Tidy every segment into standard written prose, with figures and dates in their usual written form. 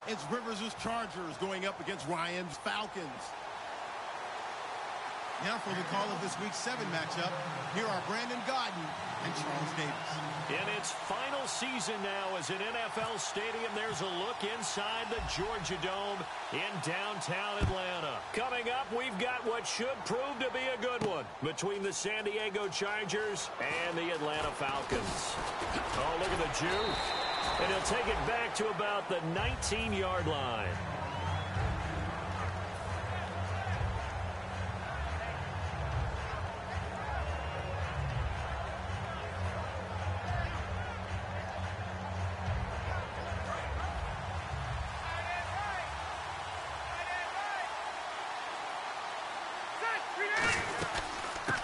It's Rivers' Chargers going up against Ryan's Falcons. Now for the call of this week 7 matchup, here are Brandon Gaudin and Charles Davis. In its final season now as an NFL stadium, there's a look inside the Georgia Dome in downtown Atlanta. Coming up, we've got what should prove to be a good one between the San Diego Chargers and the Atlanta Falcons. Oh, look at the juke. And he'll take it back to about the 19-yard line.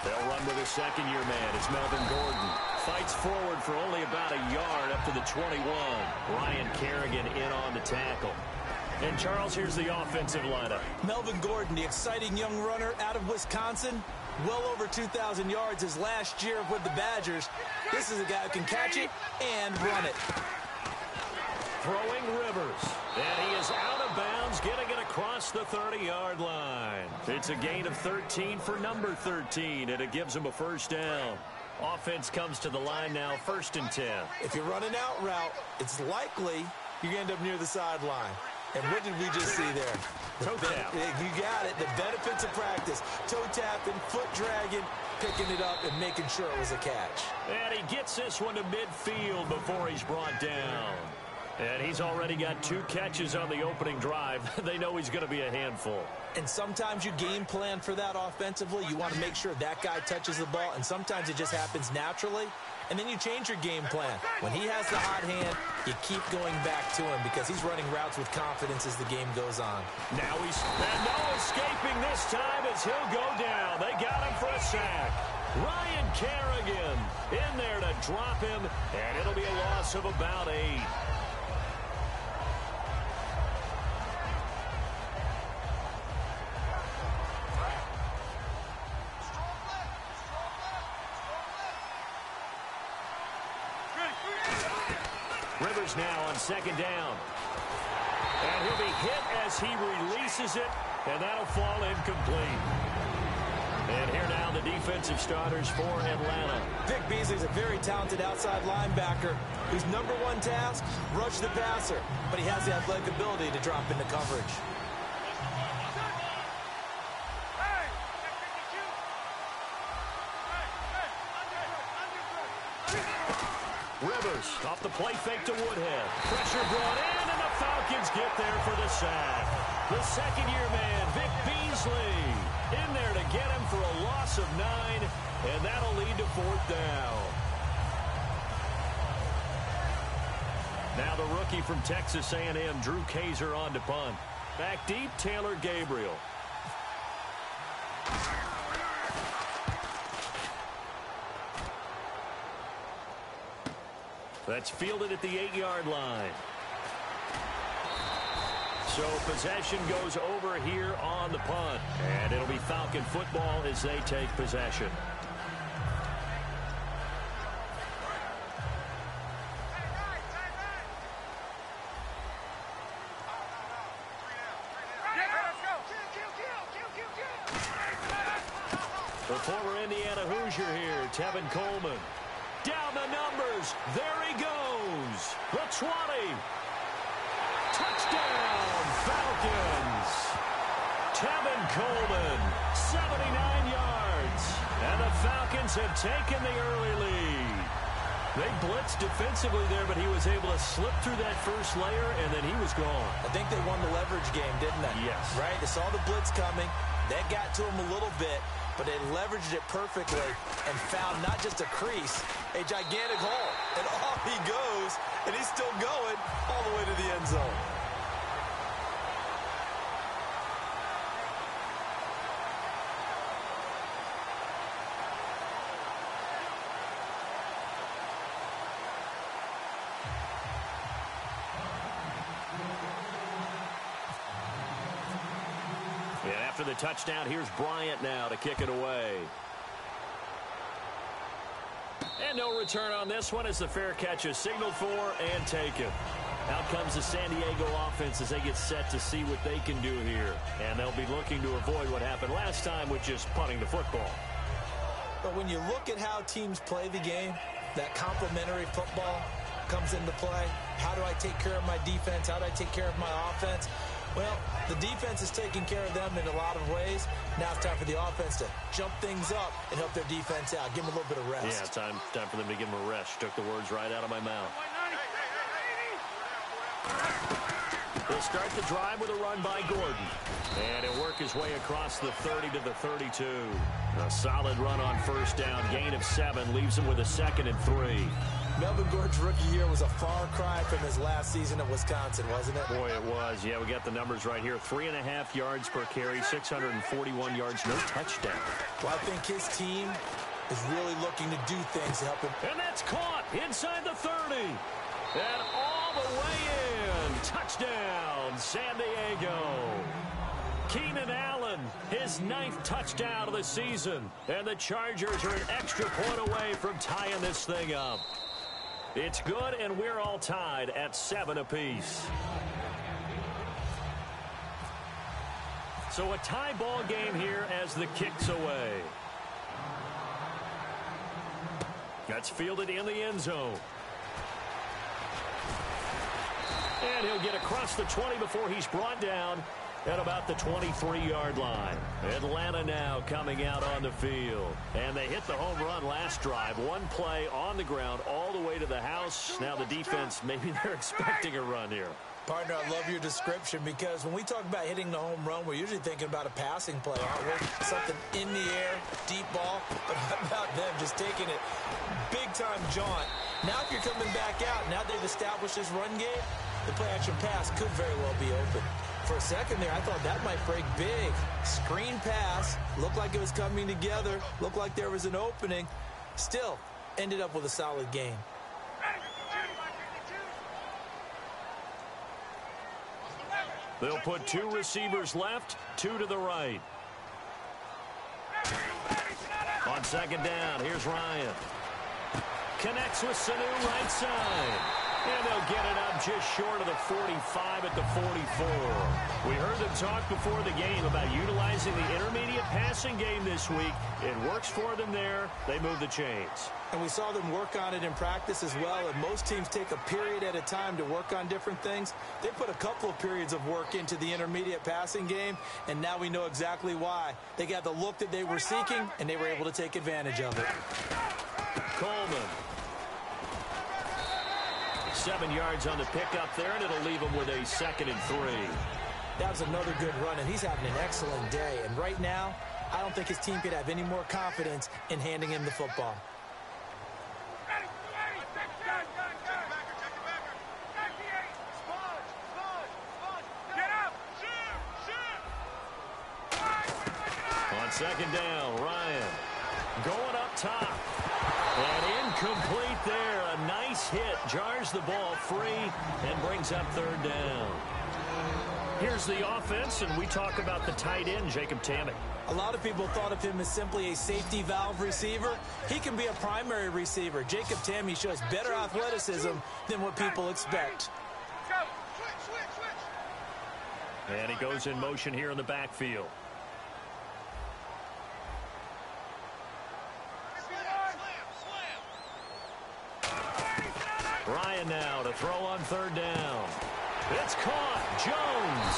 They'll run with a second-year man. It's Melvin Gordon. Fights forward for only about a yard up to the 21. Ryan Kerrigan in on the tackle. And, Charles, here's the offensive lineup. Melvin Gordon, the exciting young runner out of Wisconsin. Well over 2,000 yards his last year with the Badgers. This is a guy who can catch it and run it. Throwing Rivers. And he is out of bounds, getting it across the 30-yard line. It's a gain of 13 for number 13, and it gives him a first down. Offense comes to the line now, 1st and 10. If you're running out route, it's likely you're going to end up near the sideline. And what did we just see there? Toe tap. You got it. The benefits of practice. Toe tapping, foot dragging, picking it up, and making sure it was a catch. And he gets this one to midfield before he's brought down. And he's already got 2 catches on the opening drive. They know he's going to be a handful. And sometimes you game plan for that offensively. You want to make sure that guy touches the ball, and sometimes it just happens naturally. And then you change your game plan. When he has the hot hand, you keep going back to him because he's running routes with confidence as the game goes on. Now and no escaping this time as he'll go down. They got him for a sack. Ryan Kerrigan in there to drop him, and it'll be a loss of about 8. Rivers now on 2nd down. And he'll be hit as he releases it, and that'll fall incomplete. And here now the defensive starters for Atlanta. Vic Beasley's a very talented outside linebacker whose #1 task, rush the passer. But he has the athletic ability to drop into coverage. Rivers off the play fake to Woodhead. Pressure brought in, and the Falcons get there for the sack. The second-year man, Vic Beasley, in there to get him for a loss of 9, and that'll lead to 4th down. Now the rookie from Texas A&M, Drew Kaiser, on to punt. Back deep, Taylor Gabriel. That's fielded at the 8-yard line. So possession goes over here on the punt. And it'll be Falcon football as they take possession. The former Indiana Hoosier here, Tevin Coleman. Down the numbers. There he goes. The 20. Touchdown, Falcons. Tevin Coleman, 79 yards. And the Falcons have taken the early lead. They blitzed defensively there, but he was able to slip through that first layer, and then he was gone. I think they won the leverage game, didn't they? Yes. Right? They saw the blitz coming. That got to him a little bit, but they leveraged it perfectly and found not just a crease, a gigantic hole. And off he goes, and he's still going all the way to the end zone. And after the touchdown, here's Bryant now to kick it away. And no return on this one as the fair catch is signaled for and taken. Out comes the San Diego offense as they get set to see what they can do here. And they'll be looking to avoid what happened last time with just punting the football. But when you look at how teams play the game, that complementary football comes into play. How do I take care of my defense? How do I take care of my offense? Well, the defense is taking care of them in a lot of ways. Now it's time for the offense to jump things up and help their defense out. Give them a little bit of rest. Yeah, time for them to give them a rest. Took the words right out of my mouth. They'll start the drive with a run by Gordon. And he'll work his way across the 30 to the 32. A solid run on first down. Gain of 7 leaves him with a 2nd and 3. Melvin Gordon's rookie year was a far cry from his last season at Wisconsin, wasn't it? Boy, it was. Yeah, we got the numbers right here. 3.5 yards per carry, 641 yards, no touchdown. Well, I think his team is really looking to do things to help him. And that's caught inside the 30. And all the way in. Touchdown, San Diego. Keenan Allen, his 9th touchdown of the season. And the Chargers are an extra point away from tying this thing up. It's good, and we're all tied at 7 apiece. So a tie ball game here as the kick's away. That's fielded in the end zone. And he'll get across the 20 before he's brought down at about the 23-yard line. Atlanta now coming out on the field. And they hit the home run last drive. One play on the ground all the way to the house. Now the defense, maybe they're expecting a run here. Partner, I love your description because when we talk about hitting the home run, we're usually thinking about a passing play, aren't we? Something in the air, deep ball. But how about them just taking it big-time jaunt? Now if you're coming back out, now they've established this run game, the play-action pass could very well be open. For a second there, I thought that might break big. Screen pass, looked like it was coming together, looked like there was an opening. Still, ended up with a solid game. They'll put 2 receivers left, 2 to the right. On 2nd down, here's Ryan. Connects with Sanu right side. And they'll get it up just short of the 45 at the 44. We heard them talk before the game about utilizing the intermediate passing game this week. It works for them there. They move the chains. And we saw them work on it in practice as well. And most teams take a period at a time to work on different things. They put a couple of periods of work into the intermediate passing game, and now we know exactly why. They got the look that they were seeking, and they were able to take advantage of it. Coleman. 7 yards on the pickup there, and it'll leave him with a 2nd and 3. That was another good run, and he's having an excellent day. And right now, I don't think his team could have any more confidence in handing him the football. On 2nd down, Ryan going up top. And incomplete there. A nice hit. Jars the ball free and brings up 3rd down. Here's the offense, and we talk about the tight end, Jacob Tamme. A lot of people thought of him as simply a safety valve receiver. He can be a primary receiver. Jacob Tamme shows better athleticism than what people expect. And he goes in motion here in the backfield. Ryan now to throw on 3rd down. It's caught. Jones.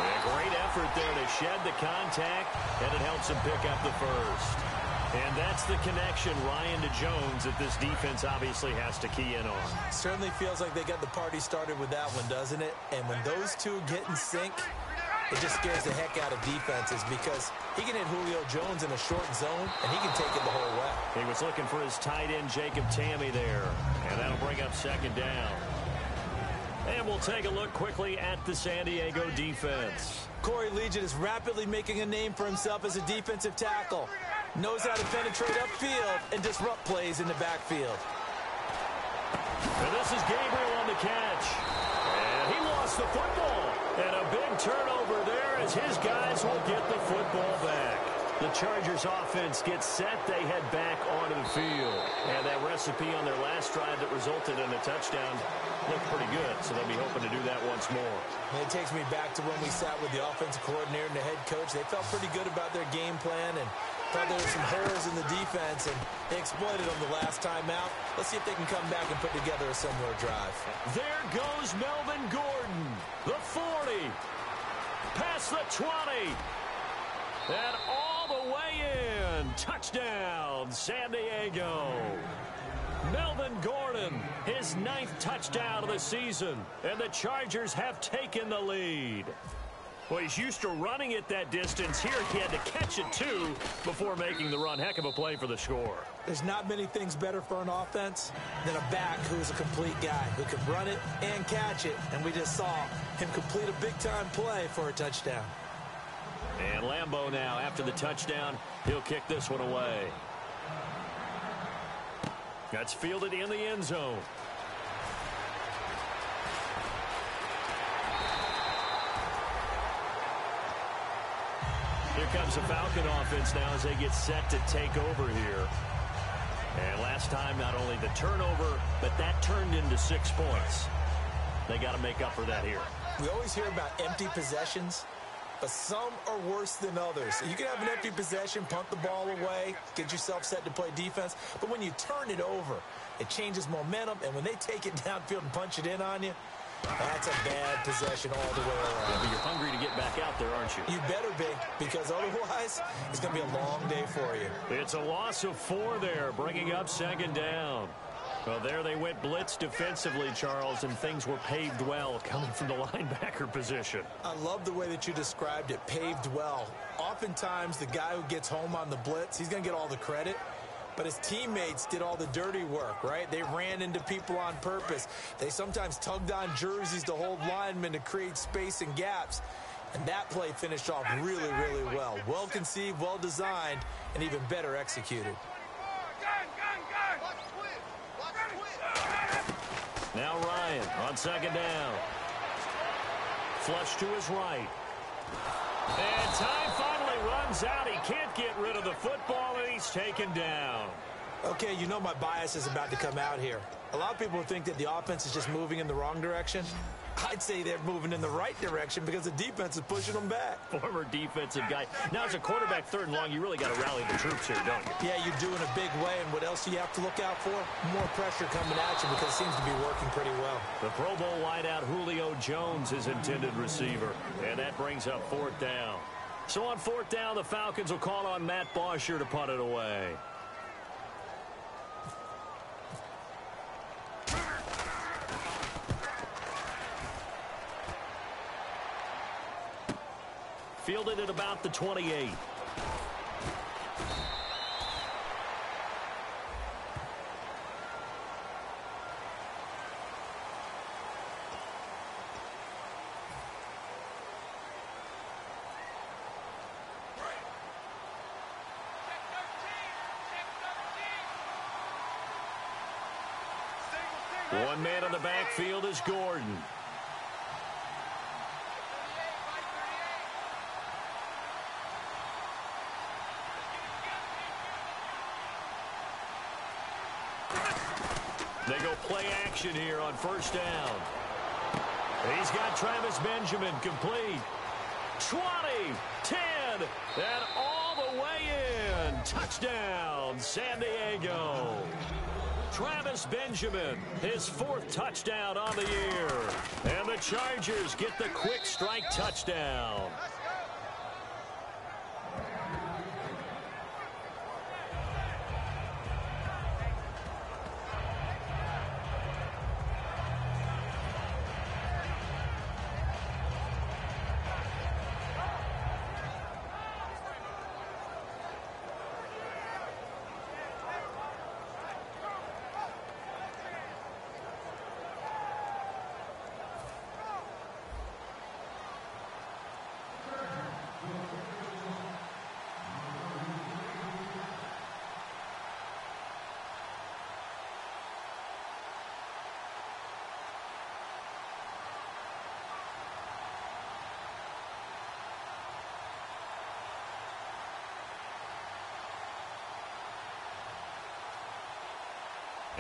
A great effort there to shed the contact, and it helps him pick up the 1st. And that's the connection, Ryan to Jones, that this defense obviously has to key in on. Certainly feels like they got the party started with that one, doesn't it? And when those two get in sync, it just scares the heck out of defenses because he can hit Julio Jones in a short zone, and he can take it the whole way. He was looking for his tight end, Jacob Tamme, there. And that'll bring up 2nd down. And we'll take a look quickly at the San Diego defense. Corey Legion is rapidly making a name for himself as a defensive tackle. Knows how to penetrate upfield and disrupt plays in the backfield. And this is Gabriel on the catch. And he lost the football. And a big turnover there as his guys will get the football back. The Chargers offense gets set. They head back onto the field. And that recipe on their last drive that resulted in a touchdown looked pretty good, so they'll be hoping to do that once more. And it takes me back to when we sat with the offensive coordinator and the head coach. They felt pretty good about their game plan and thought there were some holes in the defense, and they exploited them the last time out. Let's see if they can come back and put together a similar drive. There goes Melvin Gordon. The 40. Past the 20. And all the way in. Touchdown, San Diego. Melvin Gordon, his 9th touchdown of the season. And the Chargers have taken the lead. Well, he's used to running it that distance. Here he had to catch it, too, before making the run. Heck of a play for the score. There's not many things better for an offense than a back who is a complete guy who can run it and catch it. And we just saw him complete a big-time play for a touchdown. And Lambeau now, after the touchdown, he'll kick this one away. That's fielded in the end zone. Here comes the Falcon offense now as they get set to take over here. And last time, not only the turnover, but that turned into 6 points. They got to make up for that here. We always hear about empty possessions, but some are worse than others. You can have an empty possession, punt the ball away, get yourself set to play defense, but when you turn it over, it changes momentum, and when they take it downfield and punch it in on you, that's a bad possession all the way around. Yeah, but you're hungry to get back out there, aren't you? You better be, because otherwise, it's going to be a long day for you. It's a loss of 4 there, bringing up 2nd down. Well, there they went blitz defensively, Charles, and things were paved well coming from the linebacker position. I love the way that you described it, paved well. Oftentimes, the guy who gets home on the blitz, he's going to get all the credit. But his teammates did all the dirty work, right? They ran into people on purpose. They sometimes tugged on jerseys to hold linemen to create space and gaps. And that play finished off really, really well. Well conceived, well designed, and even better executed. Now Ryan on 2nd down. Flush to his right. And time finally runs out. He can't get rid of the football, and he's taken down. Okay, you know my bias is about to come out here. A lot of people think that the offense is just moving in the wrong direction. I'd say they're moving in the right direction because the defense is pushing them back. Former defensive guy. Now, as a quarterback 3rd and long, you really got to rally the troops here, don't you? Yeah, you do in a big way. And what else do you have to look out for? More pressure coming at you because it seems to be working pretty well. The Pro Bowl wideout Julio Jones is intended receiver. And that brings up 4th down. So on 4th down, the Falcons will call on Matt Bosher to punt it away. Fielded at about the 28. One man on the backfield is Gordon. They go play action here on 1st down. He's got Travis Benjamin complete. 20, 10, and all the way in. Touchdown, San Diego. Travis Benjamin, his 4th touchdown on the year. And the Chargers get the quick strike touchdown.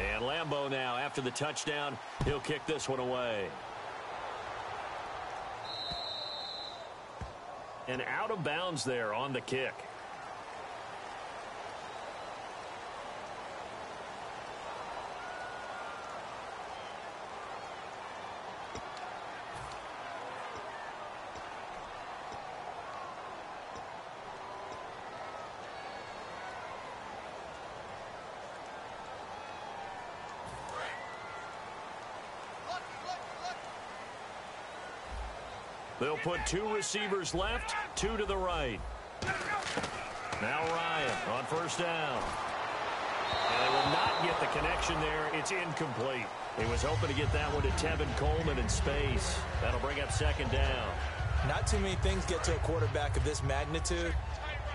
And Lambeau now, after the touchdown, he'll kick this one away. And out of bounds there on the kick. They'll put 2 receivers left, 2 to the right. Now Ryan on first down. And they will not get the connection there. It's incomplete. He was hoping to get that one to Tevin Coleman in space. That'll bring up second down. Not too many things get to a quarterback of this magnitude,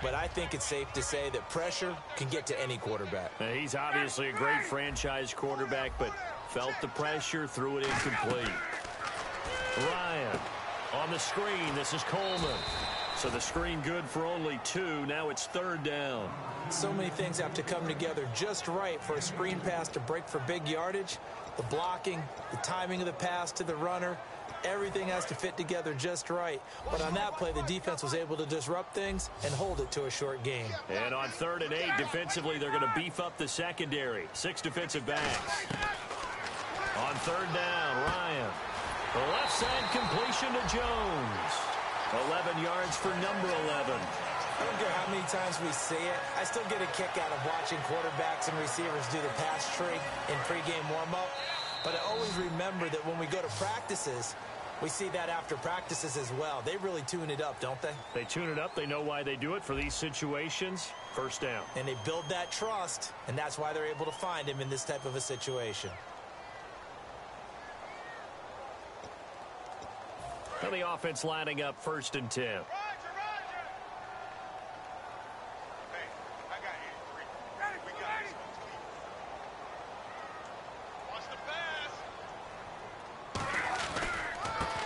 but I think it's safe to say that pressure can get to any quarterback. Now, he's obviously a great franchise quarterback, but felt the pressure, threw it incomplete. Ryan. On the screen, this is Coleman. So the screen good for only 2. Now it's third down. So many things have to come together just right for a screen pass to break for big yardage. The blocking, the timing of the pass to the runner, everything has to fit together just right. But on that play, the defense was able to disrupt things and hold it to a short game. And on 3rd and 8, defensively, they're going to beef up the secondary. 6 defensive backs. On 3rd down, Ryan. The left side completion to Jones. 11 yards for number 11. I don't care how many times we see it. I still get a kick out of watching quarterbacks and receivers do the pass tree in pregame warm-up. But I always remember that when we go to practices, we see that after practices as well. They really tune it up, don't they? They tune it up. They know why they do it for these situations. First down. And they build that trust, and that's why they're able to find him in this type of a situation. And the offense lining up 1st and 10. Roger. Hey, I got you. We got this. Watch the pass.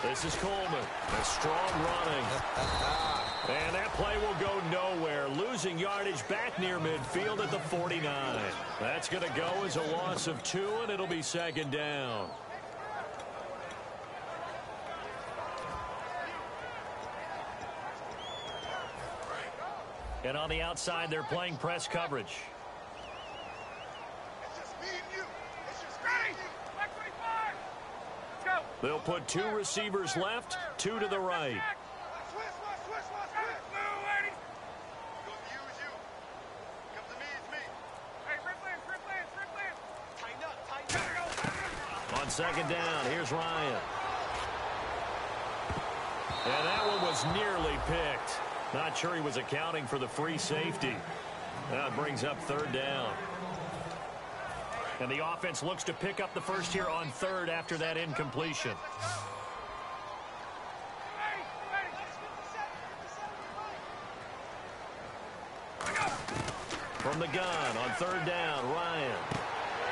This is Coleman. A strong running. And that play will go nowhere. Losing yardage back near midfield at the 49. That's going to go as a loss of 2, and it'll be second down. And on the outside, they're playing press coverage. It's just me and you. It's just me and you. Back 25. Let's go. They'll put 2 receivers left, 2 to the right. Swiss. Move, ladies. Goes to you is you. Comes to me, it's me. Hey, Rip Lance. Tighten up. On second down, here's Ryan. And that one was nearly picked. Not sure he was accounting for the free safety. That brings up 3rd down. And the offense looks to pick up the first here on 3rd after that incompletion. From the gun on 3rd down, Ryan.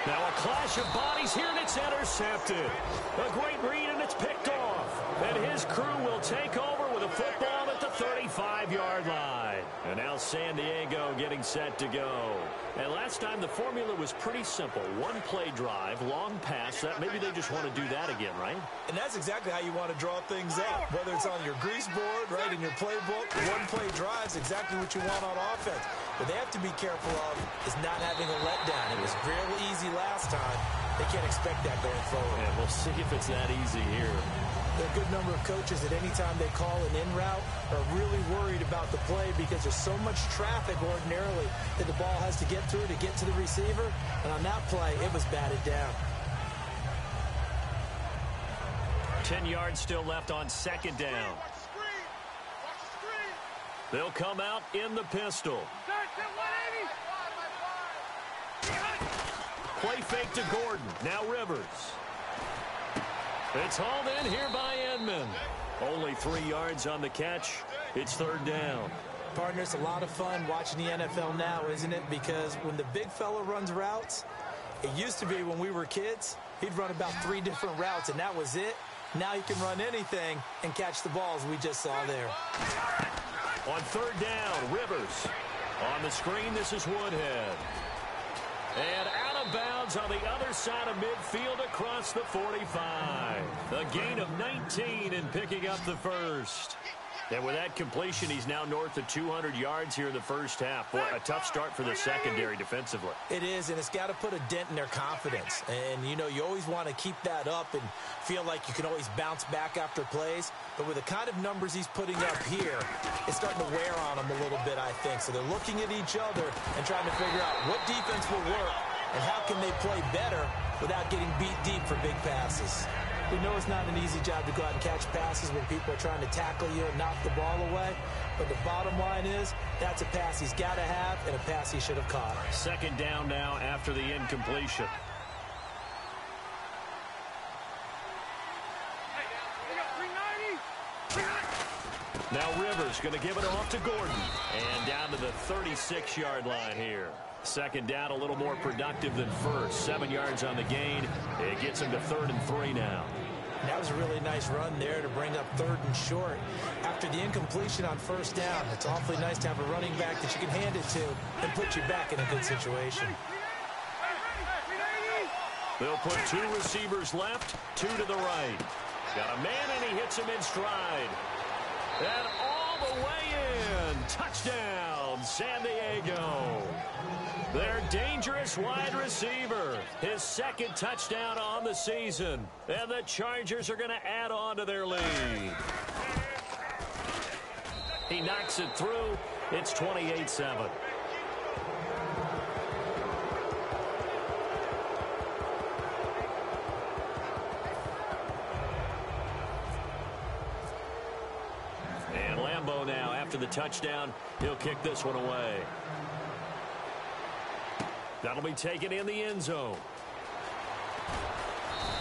Now a clash of bodies here, and it's intercepted. A great read, and it's picked off. And his crew will take over with a football at the 35-yard line. And now San Diego getting set to go. And last time the formula was pretty simple. 1-play drive, long pass. That maybe they just want to do that again, right? And that's exactly how you want to draw things up. Whether it's on your grease board, right, in your playbook, 1-play drive is exactly what you want on offense. What they have to be careful of is not having a letdown. It was real easy last time. They can't expect that going forward. And we'll see if it's that easy here. There are a good number of coaches that any time they call an in route are really worried about the play because there's so much traffic ordinarily that the ball has to get through to get to the receiver. And on that play, it was batted down. 10 yards still left on second down. Watch the screen. Watch the screen. They'll come out in the pistol. Play fake to Gordon. Now Rivers. It's hauled in here by Edmond. Only 3 yards on the catch. It's 3rd down. Partner, it's a lot of fun watching the NFL now, isn't it? Because when the big fella runs routes, it used to be when we were kids, he'd run about 3 different routes, and that was it. Now he can run anything and catch the balls we just saw there. On 3rd down, Rivers. On the screen, this is Woodhead. And out of of bounds on the other side of midfield across the 45. A gain of 19 in picking up the first. And with that completion, he's now north of 200 yards here in the first half. Boy, a tough start for the secondary defensively. It is, and it's got to put a dent in their confidence. And, you know, you always want to keep that up and feel like you can always bounce back after plays. But with the kind of numbers he's putting up here, it's starting to wear on them a little bit, I think. So they're looking at each other and trying to figure out what defense will work and how can they play better without getting beat deep for big passes. We know it's not an easy job to go out and catch passes when people are trying to tackle you and knock the ball away. But the bottom line is that's a pass he's got to have and a pass he should have caught. Second down now after the incompletion. Now Rivers going to give it off to Gordon. And down to the 36-yard line here. Second down a little more productive than first. 7 yards on the gain. It gets him to 3rd and 3 now. That was a really nice run there to bring up 3rd and short. After the incompletion on first down, it's awfully nice to have a running back that you can hand it to and put you back in a good situation. They'll put 2 receivers left, 2 to the right. Got a man and he hits him in stride. And all the way in. Touchdown, San Diego. Their dangerous wide receiver. His 2nd touchdown on the season. And the Chargers are going to add on to their lead. He knocks it through. It's 28-7. And Lambeau now, after the touchdown, he'll kick this one away. That'll be taken in the end zone.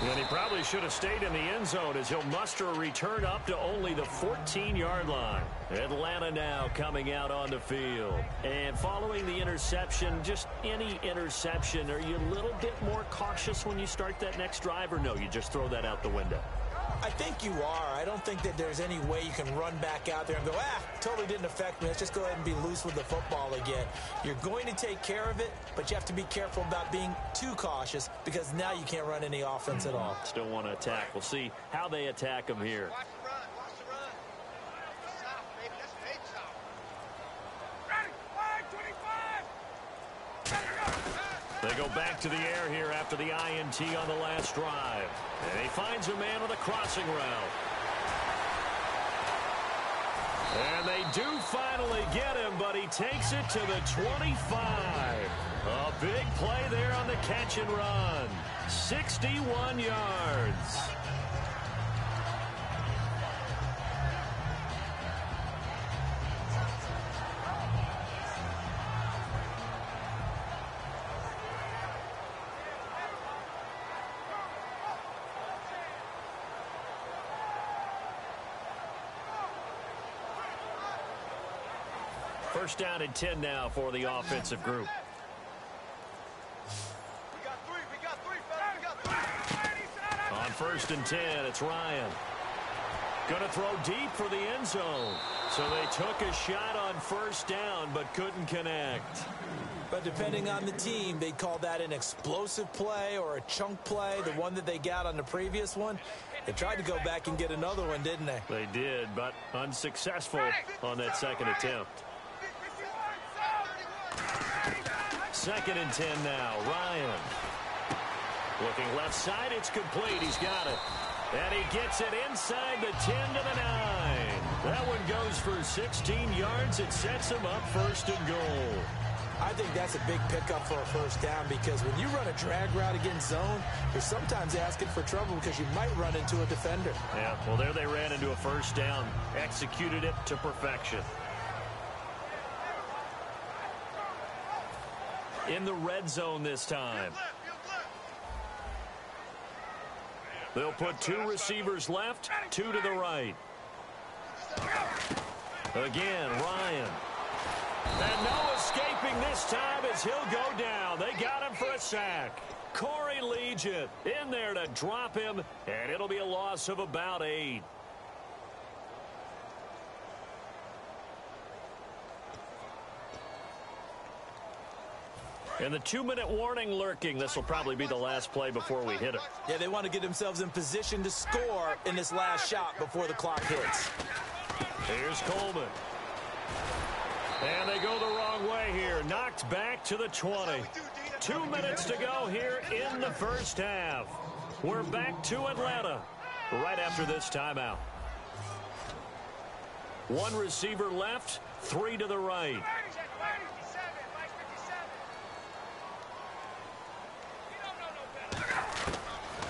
And he probably should have stayed in the end zone as he'll muster a return up to only the 14-yard line. Atlanta now coming out on the field. And following the interception, just any interception, are you a little bit more cautious when you start that next drive, or no, you just throw that out the window? I think you are. I don't think that there's any way you can run back out there and go, totally didn't affect me. Let's just go ahead and be loose with the football again. You're going to take care of it, but you have to be careful about being too cautious because now you can't run any offense at all. Still want to attack. We'll see how they attack him here. Watch the run. Watch the run. South, baby. That's fake south. Ready. 5-25. They go back to the air here after the INT on the last drive. And he finds a man on the crossing route. And they do finally get him, but he takes it to the 25. A big play there on the catch and run. 61 yards. First down and 10 now for the offensive group. We got three, fellas. We got 3. On 1st and 10, it's Ryan. Going to throw deep for the end zone. So they took a shot on 1st down, but couldn't connect. But depending on the team, they'd call that an explosive play or a chunk play, the one that they got on the previous one. They tried to go back and get another one, didn't they? They did, but unsuccessful on that 2nd attempt. 2nd and 10 now. Ryan. Looking left side. It's complete. He's got it. And he gets it inside the 10 to the 9. That one goes for 16 yards. It sets him up 1st and goal. I think that's a big pickup for a 1st down because when you run a drag route against zone, you're sometimes asking for trouble because you might run into a defender. Yeah, well, there they ran into a 1st down. Executed it to perfection. In the red zone this time. They'll put 2 receivers left, 2 to the right. Again, Ryan. And no escaping this time as he'll go down. They got him for a sack. Corey Legion in there to drop him, and it'll be a loss of about 8. And the 2-minute warning lurking. This will probably be the last play before we hit it. Yeah, they want to get themselves in position to score in this last shot before the clock hits. Here's Coleman. And they go the wrong way here. Knocked back to the 20. 2 minutes to go here in the first half. We're back to Atlanta right after this timeout. One receiver left, 3 to the right.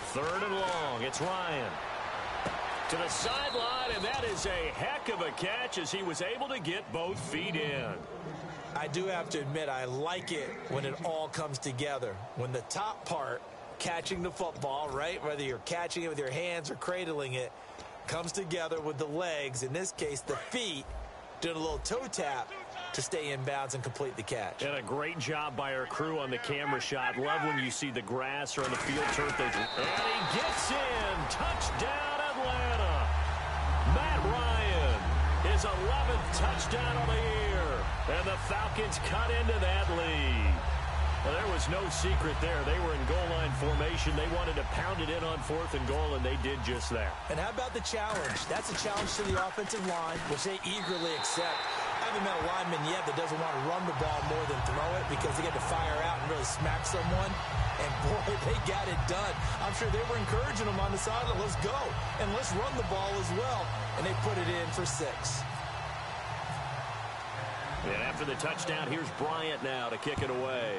Third and long. It's Ryan. To the sideline, and that is a heck of a catch as he was able to get both feet in. I do have to admit, I like it when it all comes together. When the top part, catching the football, right, whether you're catching it with your hands or cradling it, comes together with the legs, in this case the feet, doing a little toe tap to stay in bounds and complete the catch. And a great job by our crew on the camera shot. Love when you see the grass or on the field turf. And he gets in. Touchdown, Atlanta. Matt Ryan, his 11th touchdown of the year. And the Falcons cut into that lead. Well, there was no secret there. They were in goal line formation. They wanted to pound it in on 4th and goal, and they did just that. And how about the challenge? That's a challenge to the offensive line, which they eagerly accept. I haven't met a lineman yet that doesn't want to run the ball more than throw it because they get to fire out and really smack someone. And, boy, they got it done. I'm sure they were encouraging them on the sideline. Let's go, and let's run the ball as well. And they put it in for 6. And after the touchdown, here's Bryant now to kick it away.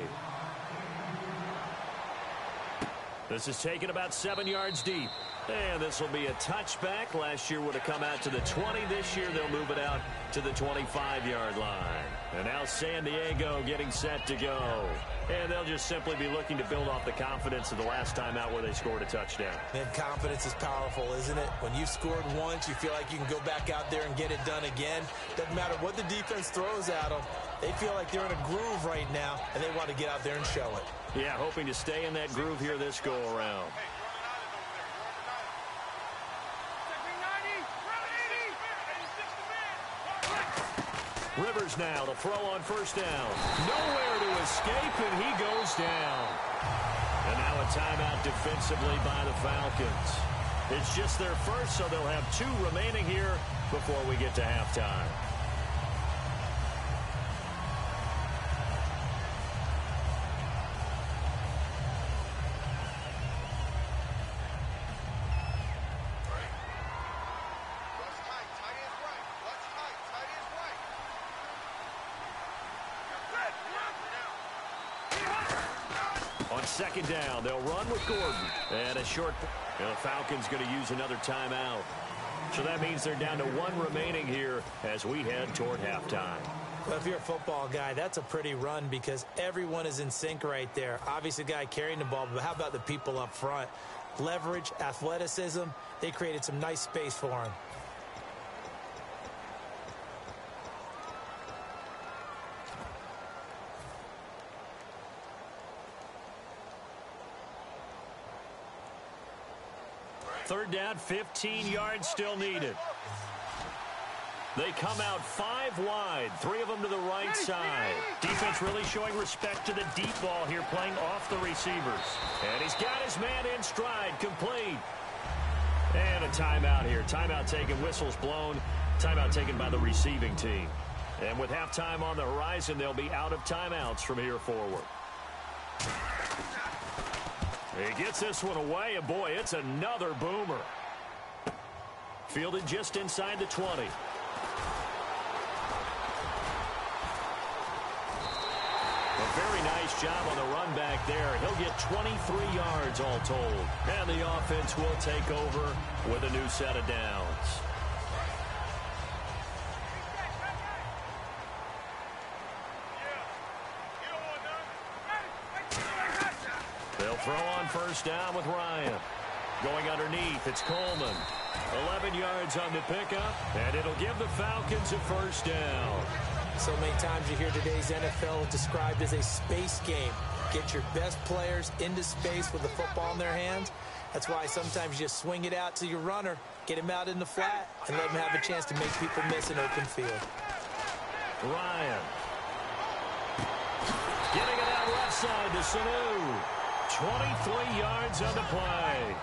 This is taken about 7 yards deep. And this will be a touchback. Last year would have come out to the 20. This year they'll move it out to the 25-yard line. And now San Diego getting set to go. And they'll just simply be looking to build off the confidence of the last time out where they scored a touchdown. And confidence is powerful, isn't it? When you've scored once, you feel like you can go back out there and get it done again. Doesn't matter what the defense throws at them. They feel like they're in a groove right now, and they want to get out there and show it. Yeah, hoping to stay in that groove here this go-around. Rivers now to throw on first down. Nowhere to escape, and he goes down. And now a timeout defensively by the Falcons. It's just their first, so they'll have 2 remaining here before we get to halftime. Second down, they'll run with Gordon. And a short. The Falcons going to use another timeout. So that means they're down to 1 remaining here as we head toward halftime. Well, if you're a football guy, that's a pretty run because everyone is in sync right there. Obviously, the guy carrying the ball, but how about the people up front? Leverage, athleticism, they created some nice space for him. Third down, 15 yards still needed. They come out 5 wide, 3 of them to the right side. Defense really showing respect to the deep ball here, playing off the receivers. And he's got his man in stride, complete. And a timeout here. Timeout taken, whistles blown. Timeout taken by the receiving team. And with halftime on the horizon, they'll be out of timeouts from here forward. He gets this one away, and boy, it's another boomer. Fielded just inside the 20. A very nice job on the run back there. He'll get 23 yards all told. And the offense will take over with a new set of downs. Throw on first down with Ryan. Going underneath, it's Coleman. 11 yards on the pickup, and it'll give the Falcons a first down. So many times you hear today's NFL described as a space game. Get your best players into space with the football in their hands. That's why sometimes you just swing it out to your runner, get him out in the flat, and let him have a chance to make people miss an open field. Ryan. Getting it out left side to Sanu. 23 yards on the play.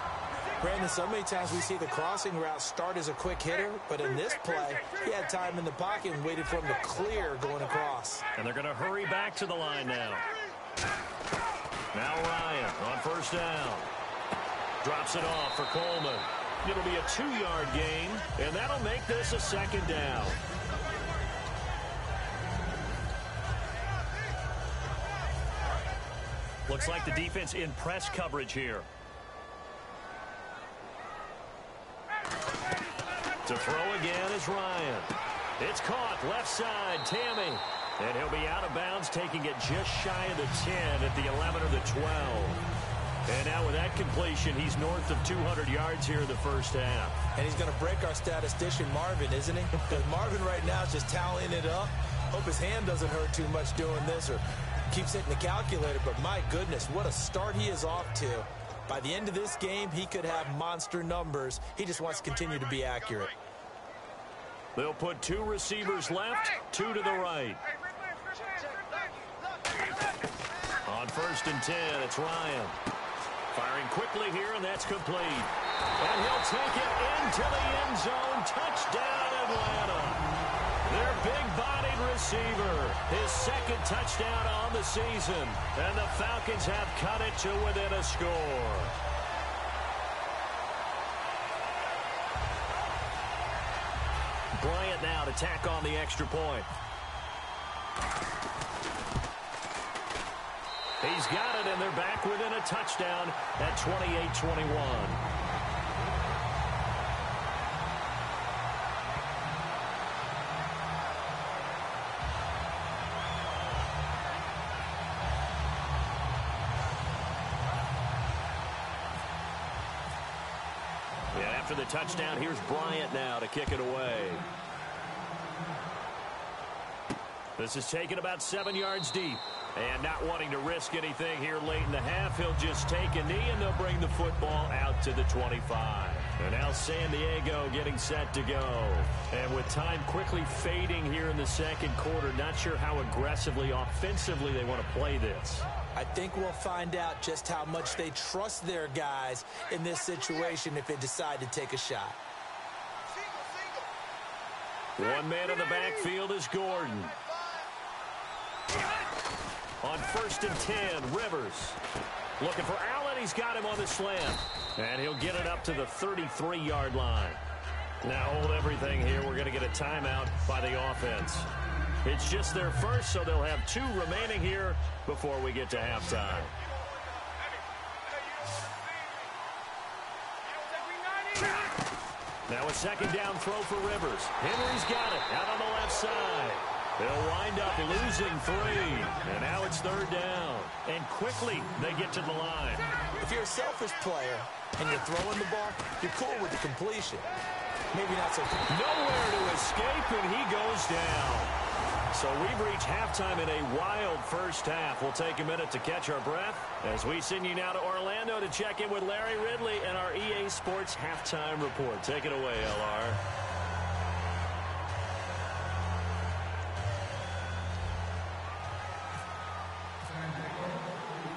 Brandon, so many times we see the crossing route start as a quick hitter, but in this play, he had time in the pocket and waited for him to clear going across. And they're going to hurry back to the line now. Now Ryan on first down. Drops it off for Coleman. It'll be a 2-yard gain, and that'll make this a second down. Looks like the defense in press coverage here. To throw again is Ryan. It's caught left side, Tammy. And he'll be out of bounds, taking it just shy of the 10 at the 11 or the 12. And now with that completion, he's north of 200 yards here in the first half. And he's going to break our statistician Marvin, isn't he? Because Marvin right now is just tallying it up. Hope his hand doesn't hurt too much doing this or keeps hitting the calculator. But my goodness, what a start he is off to. By the end of this game, he could have monster numbers. He just wants to continue to be accurate. They'll put 2 receivers left, 2 to the right. On first and 10, it's Ryan. Firing quickly here, and that's complete. And he'll take it into the end zone. Touchdown, Atlanta. Their big-bodied receiver. His second touchdown on the season. And the Falcons have cut it to within a score. Bryant now to tack on the extra point. He's got it, and they're back within a touchdown at 28-21. After the touchdown, here's Bryant now to kick it away. This is taken about 7 yards deep. And not wanting to risk anything here late in the half, he'll just take a knee, and they'll bring the football out to the 25. And now San Diego getting set to go. And with time quickly fading here in the second quarter, not sure how aggressively, offensively they want to play this. I think we'll find out just how much they trust their guys in this situation if they decide to take a shot. One man in the backfield is Gordon. On first and 10, Rivers. Looking for Allen. He's got him on the slant. And he'll get it up to the 33-yard line. Now hold everything here. We're going to get a timeout by the offense. It's just their first, so they'll have 2 remaining here before we get to halftime. Now a second down throw for Rivers. Henry's got it out on the left side. They'll wind up losing 3. And now it's third down. And quickly they get to the line. If you're a selfish player and you're throwing the ball, you're cool with the completion. Maybe not so cool. Nowhere to escape, and he goes down. So we've reached halftime in a wild first half. We'll take a minute to catch our breath as we send you now to Orlando to check in with Larry Ridley and our EA Sports Halftime Report. Take it away, LR.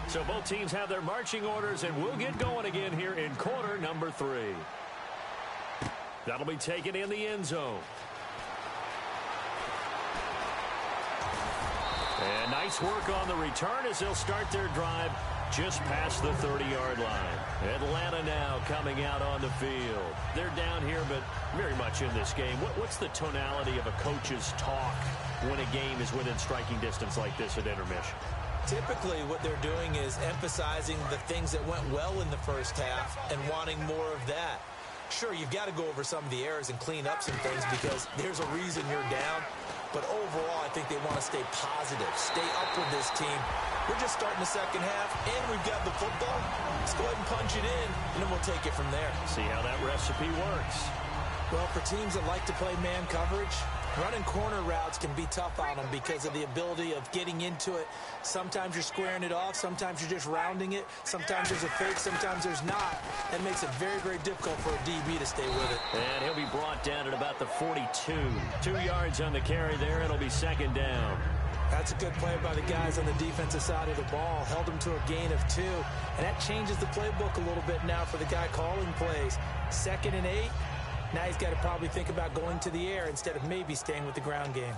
So both teams have their marching orders, and we'll get going again here in quarter number 3. That'll be taken in the end zone. And nice work on the return as they'll start their drive just past the 30-yard line. Atlanta now coming out on the field. They're down here, but very much in this game. What's the tonality of a coach's talk when a game is within striking distance like this at intermission? Typically, what they're doing is emphasizing the things that went well in the first half and wanting more of that. Sure, you've got to go over some of the errors and clean up some things because there's a reason you're down. But overall, I think they want to stay positive, stay up with this team. We're just starting the second half, and we've got the football. Let's go ahead and punch it in, and then we'll take it from there. See how that recipe works. Well, for teams that like to play man coverage, running corner routes can be tough on them because of the ability of getting into it. Sometimes you're squaring it off. Sometimes you're just rounding it. Sometimes there's a fake. Sometimes there's not. That makes it very, very difficult for a DB to stay with it. And he'll be brought down at about the 42. 2 yards on the carry there. It'll be second down. That's a good play by the guys on the defensive side of the ball. Held them to a gain of 2. And that changes the playbook a little bit now for the guy calling plays. 2nd and 8. Now he's got to probably think about going to the air instead of maybe staying with the ground game.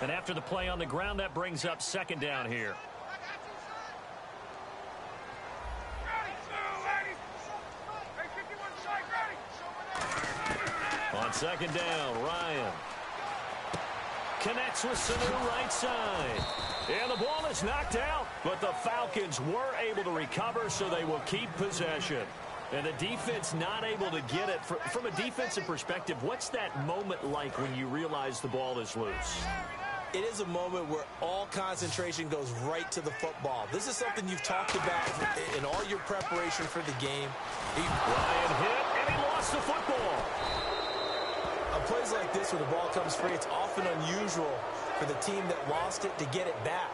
And after the play on the ground, that brings up 2nd down here. On 2nd down, Ryan connects with Sanu right side. And the ball is knocked out, but the Falcons were able to recover, so they will keep possession. And the defense not able to get it. From a defensive perspective, what's that moment like when you realize the ball is loose? It is a moment where all concentration goes right to the football. This is something you've talked about in all your preparation for the game. Ryan hit, and he lost the football. On plays like this where the ball comes free, it's often unusual for the team that lost it to get it back.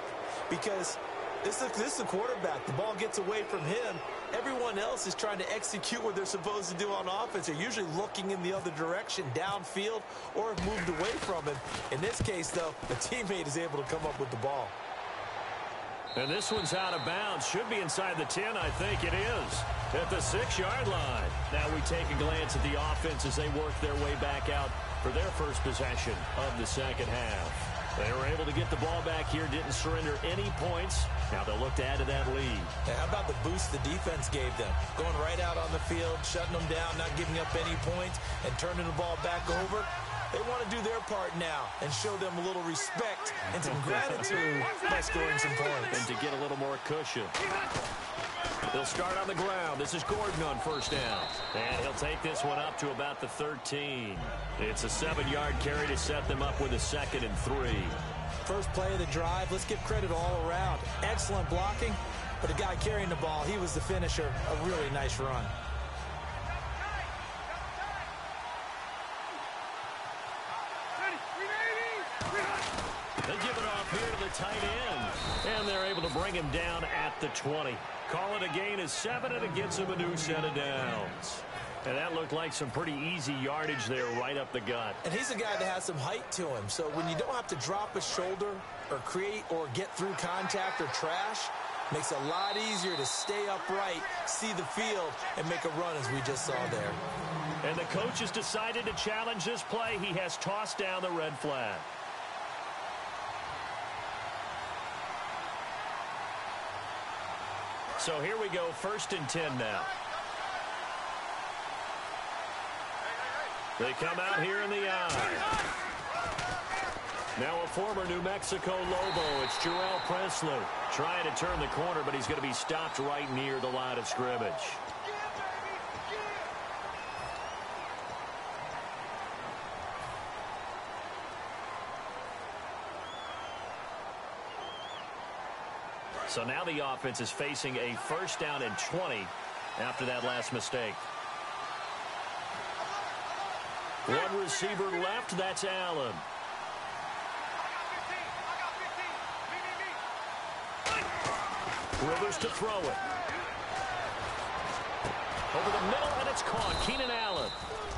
Because this is the quarterback. The ball gets away from him. Everyone else is trying to execute what they're supposed to do on offense. They're usually looking in the other direction, downfield, or have moved away from him. In this case, though, the teammate is able to come up with the ball. And this one's out of bounds. Should be inside the 10, I think it is. At the 6-yard line. Now we take a glance at the offense as they work their way back out for their first possession of the second half. They were able to get the ball back here, didn't surrender any points. Now they'll look to add to that lead. Yeah, how about the boost the defense gave them? Going right out on the field, shutting them down, not giving up any points, and turning the ball back over. They want to do their part now and show them a little respect and some gratitude by scoring some points. And to get a little more cushion. They'll start on the ground. This is Gordon on 1st down. And he'll take this one up to about the 13. It's a 7-yard carry to set them up with a 2nd and 3. First play of the drive. Let's give credit all around. Excellent blocking, but the guy carrying the ball, he was the finisher. A really nice run. They give it off here to the tight end. And they're able to bring him down at the 20. Call it a gain of 7, and it gets him a new set of downs. And that looked like some pretty easy yardage there right up the gut. And he's a guy that has some height to him. So when you don't have to drop a shoulder or create or get through contact or trash, makes it a lot easier to stay upright, see the field, and make a run as we just saw there. And the coach has decided to challenge this play. He has tossed down the red flag. So here we go, 1st and 10 now. They come out here in the eye. Now a former New Mexico Lobo, it's Jarrell Presley. Trying to turn the corner, but he's going to be stopped right near the line of scrimmage. So now the offense is facing a 1st down and 20 after that last mistake. One receiver left, that's Allen. Rivers to throw it. Over the middle, and it's caught. Keenan Allen.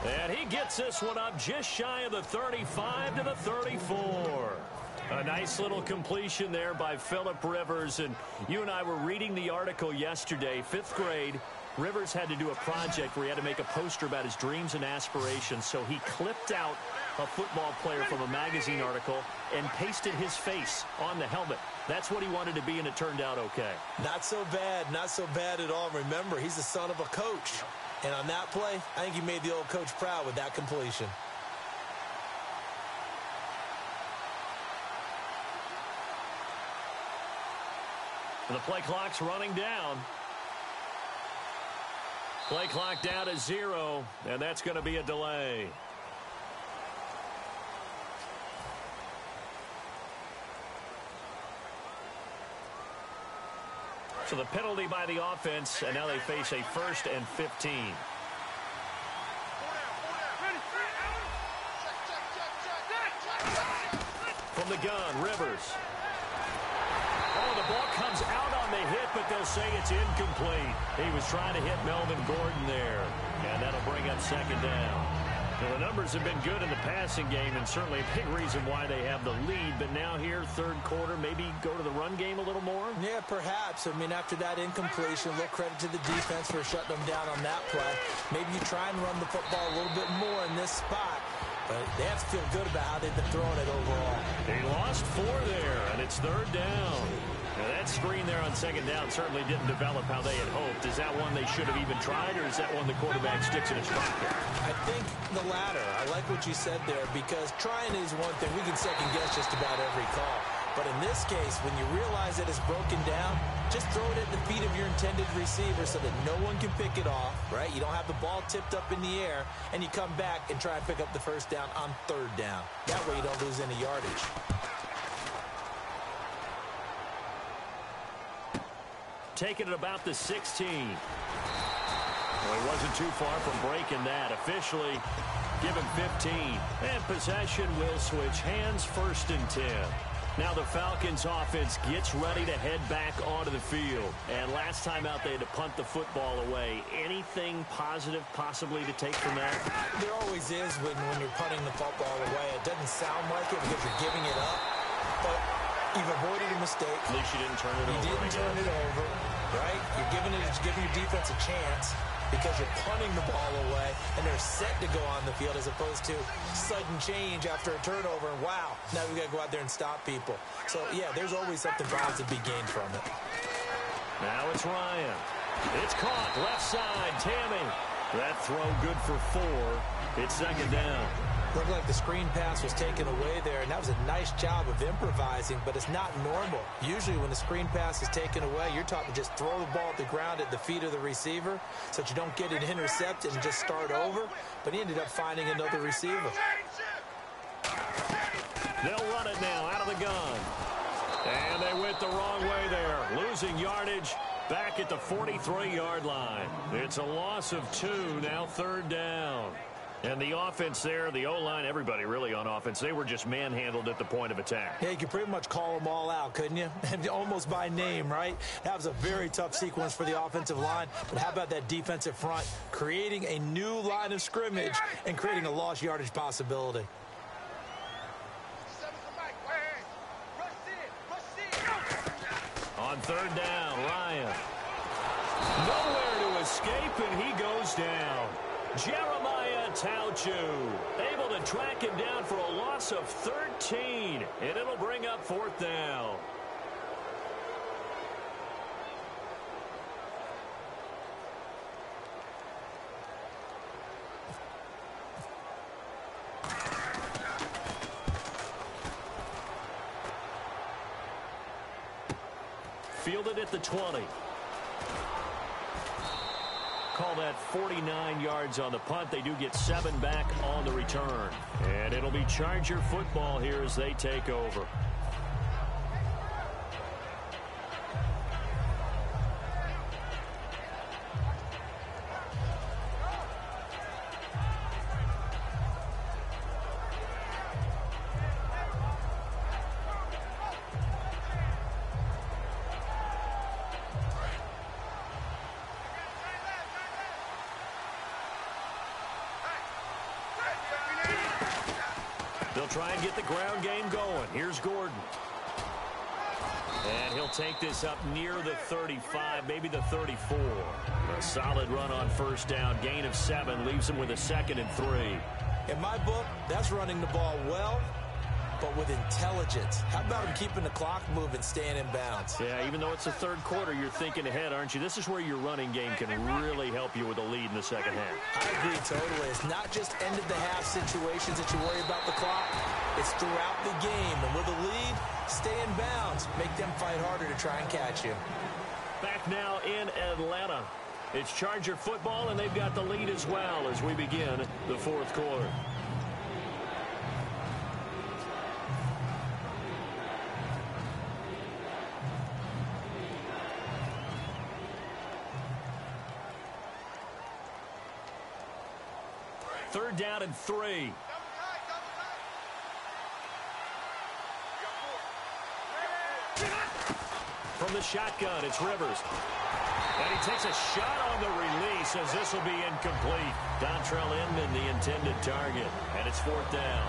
And he gets this one up just shy of the 35 to the 34. A nice little completion there by Phillip Rivers. And you and I were reading the article yesterday, 5th grade. Rivers had to do a project where he had to make a poster about his dreams and aspirations. So he clipped out a football player from a magazine article and pasted his face on the helmet. That's what he wanted to be, and it turned out okay. Not so bad at all. Remember, he's the son of a coach. And on that play, I think he made the old coach proud with that completion. And the play clock's running down. Play clock down to 0, and that's going to be a delay. So the penalty by the offense, and now they face a 1st and 15. From the gun, Rivers. Oh, the ball comes out on the hit, but they'll say it's incomplete. He was trying to hit Melvin Gordon there, and that'll bring up 2nd down. Well, the numbers have been good in the passing game, and certainly a big reason why they have the lead. But now here, third quarter, maybe go to the run game a little more? Yeah, perhaps. I mean, after that incompletion, a little credit to the defense for shutting them down on that play. Maybe you try and run the football a little bit more in this spot. But they have to feel good about how they've been throwing it overall. They lost 4 there, and it's third down. Now, that screen there on second down certainly didn't develop how they had hoped. Is that one they should have even tried, or is that one the quarterback sticks in his pocket? I think the latter. I like what you said there, because trying is one thing. We can second-guess just about every call. But in this case, when you realize that it's broken down, just throw it at the feet of your intended receiver so that no one can pick it off, right? You don't have the ball tipped up in the air, and you come back and try and pick up the first down on third down. That way you don't lose any yardage. Take it at about the 16. Well, he wasn't too far from breaking that. Officially, give him 15. And possession will switch hands, first and 10. Now the Falcons offense gets ready to head back onto the field. And last time out, they had to punt the football away. Anything positive possibly to take from that? There always is when you're punting the football away. It doesn't sound like it because you're giving it up. But you've avoided a mistake. At least you didn't turn it over. You didn't turn it over, right? You're giving your defense a chance because you're punting the ball away, and they're set to go on the field as opposed to sudden change after a turnover. And wow, now we've got to go out there and stop people. So, yeah, there's always something positive to be gained from it. Now it's Ryan. It's caught, left side, Tammy. That throw good for 4. It's second down. Looked like the screen pass was taken away there, and that was a nice job of improvising, but it's not normal. Usually when the screen pass is taken away, you're taught to just throw the ball at the ground at the feet of the receiver so that you don't get it intercepted and just start over, but he ended up finding another receiver. They'll run it now out of the gun. And they went the wrong way there, losing yardage back at the 43-yard line. It's a loss of 2, now third down. And the offense there, the O-line, everybody really on offense, they were just manhandled at the point of attack. Yeah, you could pretty much call them all out, couldn't you? Almost by name, right? That was a very tough sequence for the offensive line. But how about that defensive front creating a new line of scrimmage and creating a lost yardage possibility? On third down, Ryan. Nowhere to escape, and he goes down. Jeremiah Tauchu able to track him down for a loss of 13, and it'll bring up fourth down. Fielded at the 20. Call that 49 yards on the punt. They do get 7 back on the return. And it'll be Charger football here as they take over. They'll try and get the ground game going. Here's Gordon. And he'll take this up near the 35, maybe the 34. A solid run on first down. Gain of 7 leaves him with a 2nd and 3. In my book, that's running the ball well, but with intelligence. How about him keeping the clock moving, staying in bounds? Yeah, even though it's the third quarter, you're thinking ahead, aren't you? This is where your running game can really help you with a lead in the second half. I agree totally. It's not just end-of-the-half situations that you worry about the clock. It's throughout the game. And with a lead, stay in bounds. Make them fight harder to try and catch you. Back now in Atlanta. It's Charger football, and they've got the lead as well as we begin the fourth quarter. Third down and 3. From the shotgun, it's Rivers. And he takes a shot on the release as this will be incomplete. Dontrell Inman, the intended target, and it's 4th down.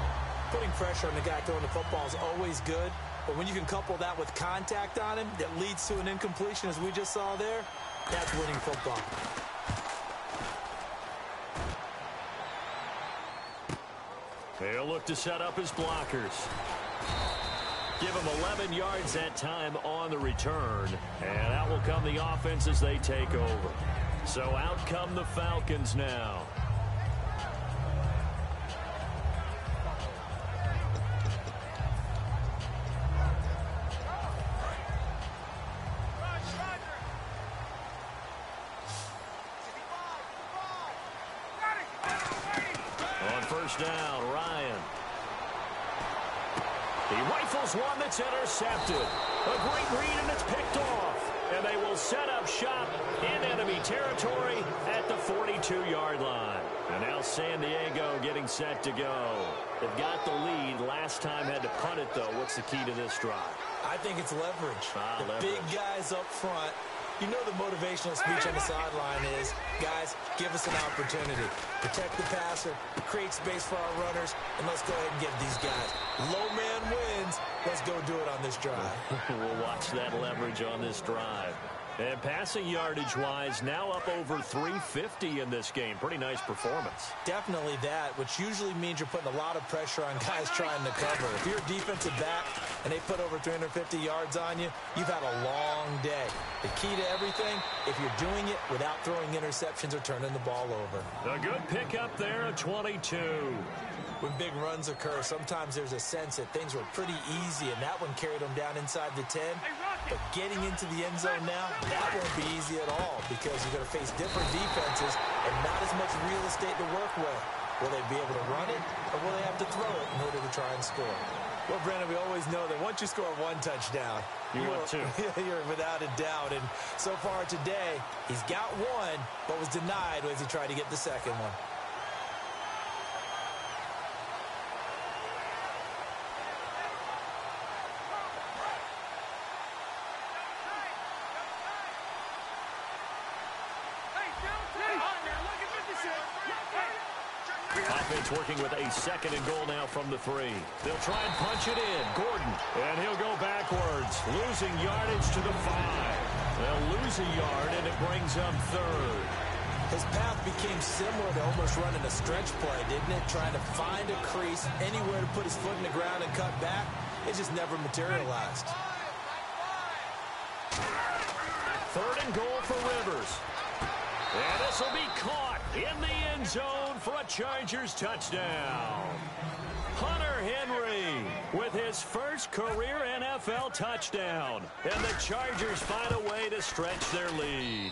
Putting pressure on the guy throwing the football is always good, but when you can couple that with contact on him that leads to an incompletion, as we just saw there, that's winning football. They'll look to set up his blockers. Give him 11 yards that time on the return, and out will come the offense as they take over. So out come the Falcons now. On first down, Ryan. He rifles one that's intercepted. A great read, and it's picked off. And they will set up shop in enemy territory at the 42-yard line. And now San Diego getting set to go. They've got the lead. Last time had to punt it, though. What's the key to this drive? I think it's leverage. Leverage. Big guys up front. You know the motivational speech on the sideline is, guys, give us an opportunity. Protect the passer, create space for our runners, and let's go ahead and get these guys. Low man wins. Let's go do it on this drive. We'll watch that leverage on this drive. And passing yardage-wise, now up over 350 in this game. Pretty nice performance. Definitely that, which usually means you're putting a lot of pressure on guys trying to cover. If you're a defensive back and they put over 350 yards on you, you've had a long day. The key to everything, if you're doing it without throwing interceptions or turning the ball over. A good pickup there at 22. When big runs occur, sometimes there's a sense that things were pretty easy, and that one carried them down inside the 10. But getting into the end zone now, that won't be easy at all because you're going to face different defenses and not as much real estate to work with. Will they be able to run it, or will they have to throw it in order to try and score? Well, Brandon, we always know that once you score one touchdown, you're without a doubt. And so far today, he's got one, but was denied as he tried to get the second one. Offense working with a 2nd and goal now from the 3. They'll try and punch it in. Gordon, and he'll go backwards, losing yardage to the 5. They'll lose a yard, and it brings up 3rd. His path became similar to almost running a stretch play, didn't it? Trying to find a crease, anywhere to put his foot in the ground and cut back. It just never materialized. 3rd and goal for Rivers. And this will be caught in the end zone for a Chargers touchdown. Hunter Henry with his first career NFL touchdown. And the Chargers find a way to stretch their lead.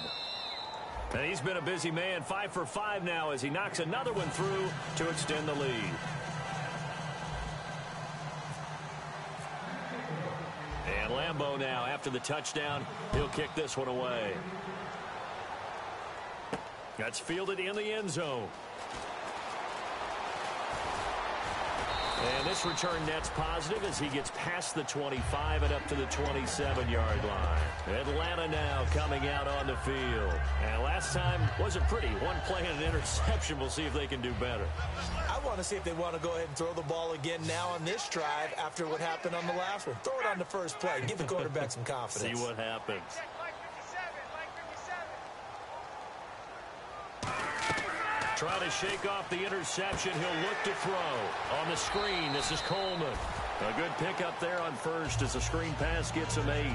And he's been a busy man, 5 for 5 now as he knocks another one through to extend the lead. And Lambeau now, after the touchdown, he'll kick this one away. That's fielded in the end zone. And this return net's positive as he gets past the 25 and up to the 27-yard line. Atlanta now coming out on the field. And last time wasn't pretty. One play and an interception. We'll see if they can do better. I want to see if they want to go ahead and throw the ball again now on this drive after what happened on the last one. Throw it on the first play. Give the quarterback some confidence. See what happens. Try to shake off the interception. He'll look to throw. On the screen, this is Coleman. A good pickup there on first as the screen pass gets him 8.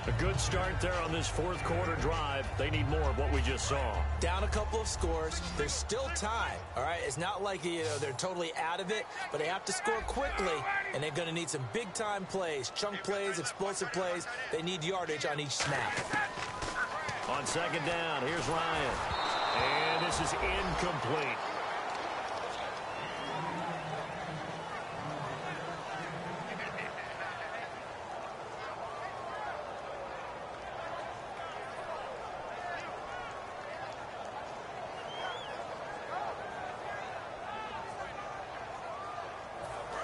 A good start there on this 4th quarter drive. They need more of what we just saw. Down a couple of scores. There's still time. All right, it's not like they're totally out of it, but they have to score quickly, and they're going to need some big-time plays, chunk plays, explosive plays. They need yardage on each snap. On 2nd down, here's Ryan. And this is incomplete.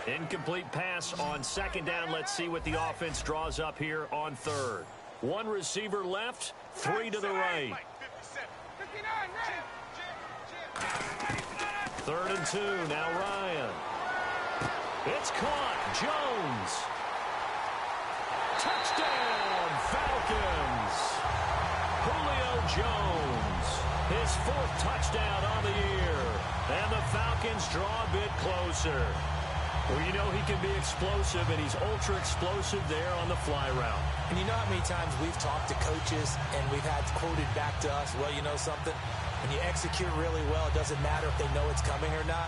Incomplete pass on 2nd down. Let's see what the offense draws up here on 3rd. One receiver left, 3 to the right. Third and 2, now Ryan. It's caught. Jones. Touchdown, Falcons. Julio Jones. His 4th touchdown on the year. And the Falcons draw a bit closer. Well, you know he can be explosive, and he's ultra explosive there on the fly route. And you know how many times we've talked to coaches and we've had quoted back to us, well, you know something? When you execute really well, it doesn't matter if they know it's coming or not.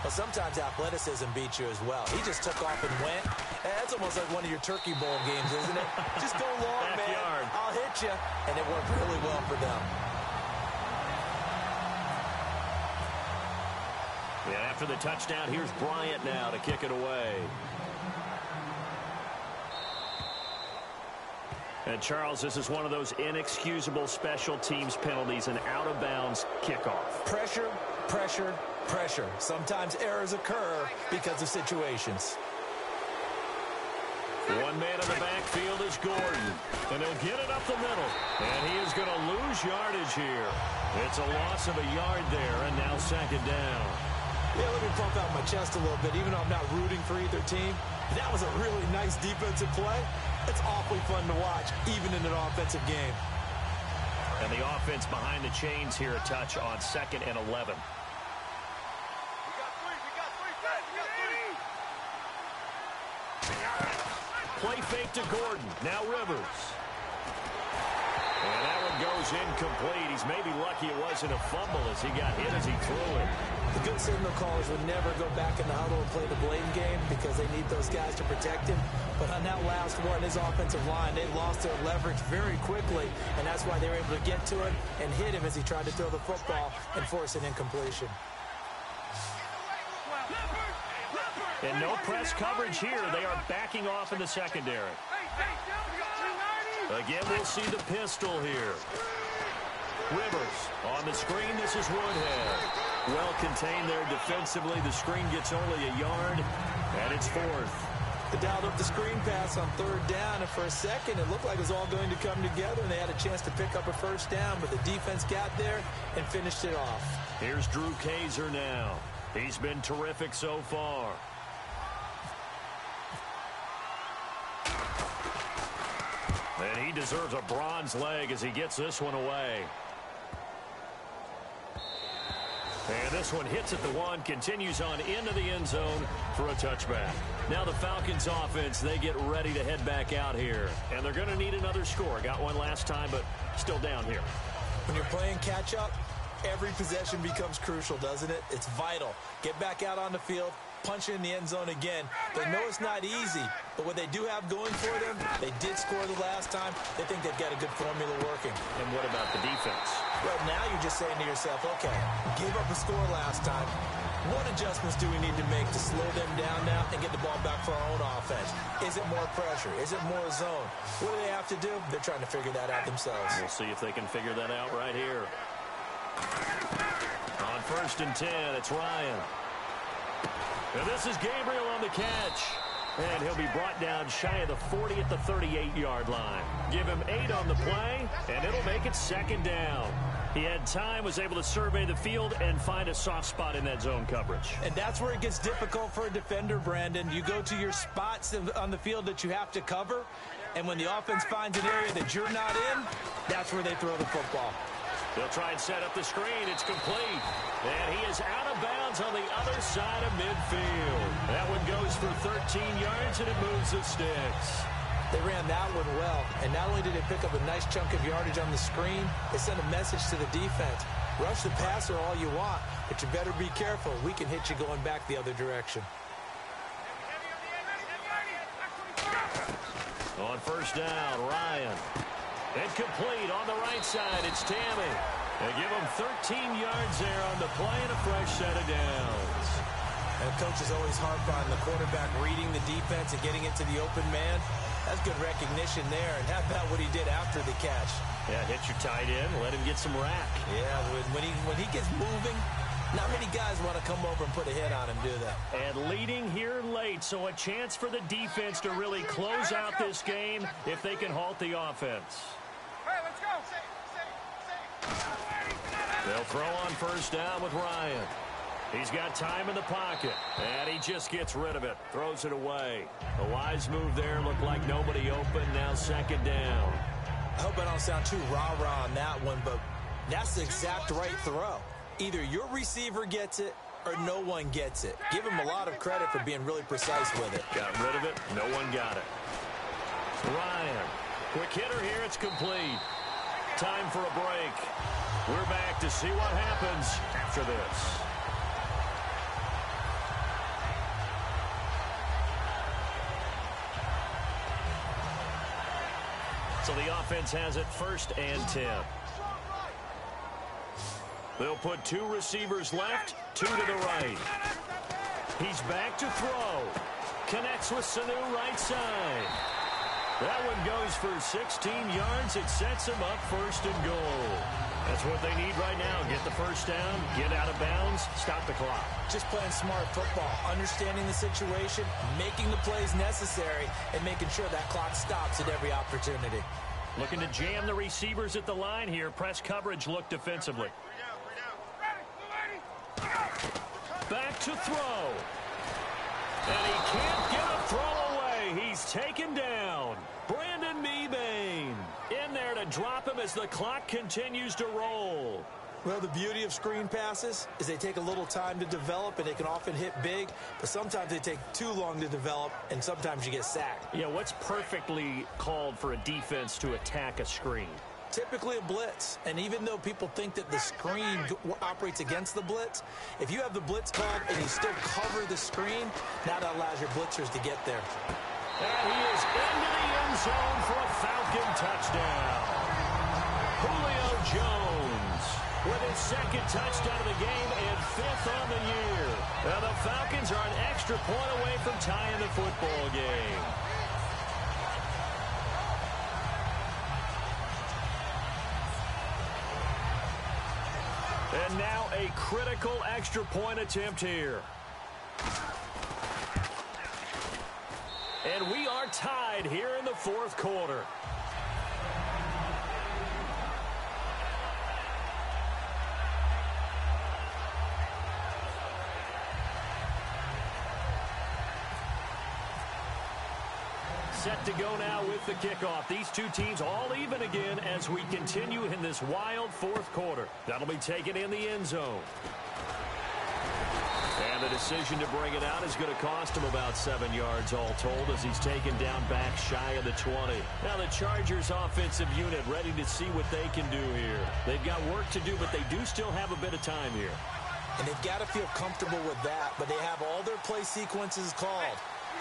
Well, sometimes athleticism beats you as well. He just took off and went. That's almost like one of your Turkey Bowl games, isn't it? Just go long, man. I'll hit you. And it worked really well for them. Yeah, after the touchdown, here's Bryant now to kick it away. And, Charles, this is one of those inexcusable special teams penalties, an out-of-bounds kickoff. Pressure, pressure, pressure. Sometimes errors occur because of situations. One man in the backfield is Gordon. And he'll get it up the middle. And he is going to lose yardage here. It's a loss of a yard there, and now 2nd down. Yeah, let me pump out my chest a little bit, even though I'm not rooting for either team. That was a really nice defensive play. It's awfully fun to watch, even in an offensive game. And the offense behind the chains here, a touch on 2nd and 11. Play fake to Gordon. Now Rivers. And that one goes incomplete. He's maybe lucky it wasn't a fumble as he got hit as he threw it. The good signal callers would never go back in the huddle and play the blame game because they need those guys to protect him. But on that last one, his offensive line, they lost their leverage very quickly, and that's why they were able to get to him and hit him as he tried to throw the football and force an incompletion. And no press coverage here. They are backing off in the secondary. Again, we'll see the pistol here. Rivers on the screen. This is Woodhead. Well contained there defensively. The screen gets only a yard, and it's 4th. They dialed up the screen pass on 3rd down, and for a second it looked like it was all going to come together, and they had a chance to pick up a 1st down, but the defense got there and finished it off. Here's Drew Kaiser now. He's been terrific so far. And he deserves a bronze leg as he gets this one away. And this one hits at the 1, continues on into the end zone for a touchback. Now the Falcons offense, they get ready to head back out here. And they're going to need another score. Got one last time, but still down here. When you're playing catch-up, every possession becomes crucial, doesn't it? It's vital. Get back out on the field, punch it in the end zone again. They know it's not easy, but what they do have going for them, they did score the last time. They think they've got a good formula working. And what about the defense? Well, now you're just saying to yourself, okay, gave up a score last time. What adjustments do we need to make to slow them down now and get the ball back for our own offense? Is it more pressure? Is it more zone? What do they have to do? They're trying to figure that out themselves. We'll see if they can figure that out right here. On 1st and 10, it's Ryan. And this is Gabriel on the catch. And he'll be brought down shy of the 40 at the 38-yard line. Give him 8 on the play, and it'll make it 2nd down. He had time, was able to survey the field and find a soft spot in that zone coverage. And that's where it gets difficult for a defender, Brandon. You go to your spots on the field that you have to cover, and when the offense finds an area that you're not in, that's where they throw the football. They'll try and set up the screen. It's complete. And he is out of bounds on the other side of midfield. That one goes for 13 yards, and it moves the sticks. They ran that one well, and not only did they pick up a nice chunk of yardage on the screen, they sent a message to the defense. Rush the passer all you want, but you better be careful. We can hit you going back the other direction. On 1st down, Ryan. Incomplete on the right side. It's Tammy. They give him 13 yards there on the play and a fresh set of downs. And coaches always harp on the quarterback reading the defense and getting into the open man. That's good recognition there. And how about what he did after the catch? Yeah, hit your tight end, let him get some rack. Yeah, when he gets moving, not many guys want to come over and put a hit on him, do they? And leading here late, so a chance for the defense to really close out this game if they can halt the offense. Hey, let's go. They'll throw on first down with Ryan. He's got time in the pocket, and he just gets rid of it, throws it away. A wise move there, looked like nobody open, now second down. I hope I don't sound too rah-rah on that one, but that's the exact right throw. Either your receiver gets it or no one gets it. Give him a lot of credit for being really precise with it. Got rid of it, no one got it. Ryan, quick hitter here, it's complete. Time for a break. We're back to see what happens after this. So the offense has it 1st and 10. They'll put 2 receivers left, 2 to the right. He's back to throw. Connects with Sanu right side. That one goes for 16 yards. It sets him up 1st and goal. That's what they need right now. Get the first down, get out of bounds, stop the clock. Just playing smart football, understanding the situation, making the plays necessary, and making sure that clock stops at every opportunity. Looking to jam the receivers at the line here. Press coverage look defensively. Back to throw. And he can't get a throw away. He's taken down. Brandon Mebane in there to drop him as the clock continues to roll. Well, the beauty of screen passes is they take a little time to develop, and they can often hit big, but sometimes they take too long to develop, and sometimes you get sacked. Yeah, what's perfectly called for a defense to attack a screen? Typically a blitz, and even though people think that the screen operates against the blitz, if you have the blitz called and you still cover the screen, now that allows your blitzers to get there. And he is into the end zone for a Falcon touchdown. Julio Jones with his 2nd touchdown of the game and 5th on the year. Now the Falcons are an extra point away from tying the football game. And now a critical extra point attempt here. And we are tied here in the 4th quarter. Set to go now with the kickoff. These two teams all even again as we continue in this wild 4th quarter. That'll be taken in the end zone. And the decision to bring it out is going to cost him about 7 yards all told as he's taken down back shy of the 20. Now the Chargers offensive unit ready to see what they can do here. They've got work to do, but they do still have a bit of time here. And they've got to feel comfortable with that, but they have all their play sequences called.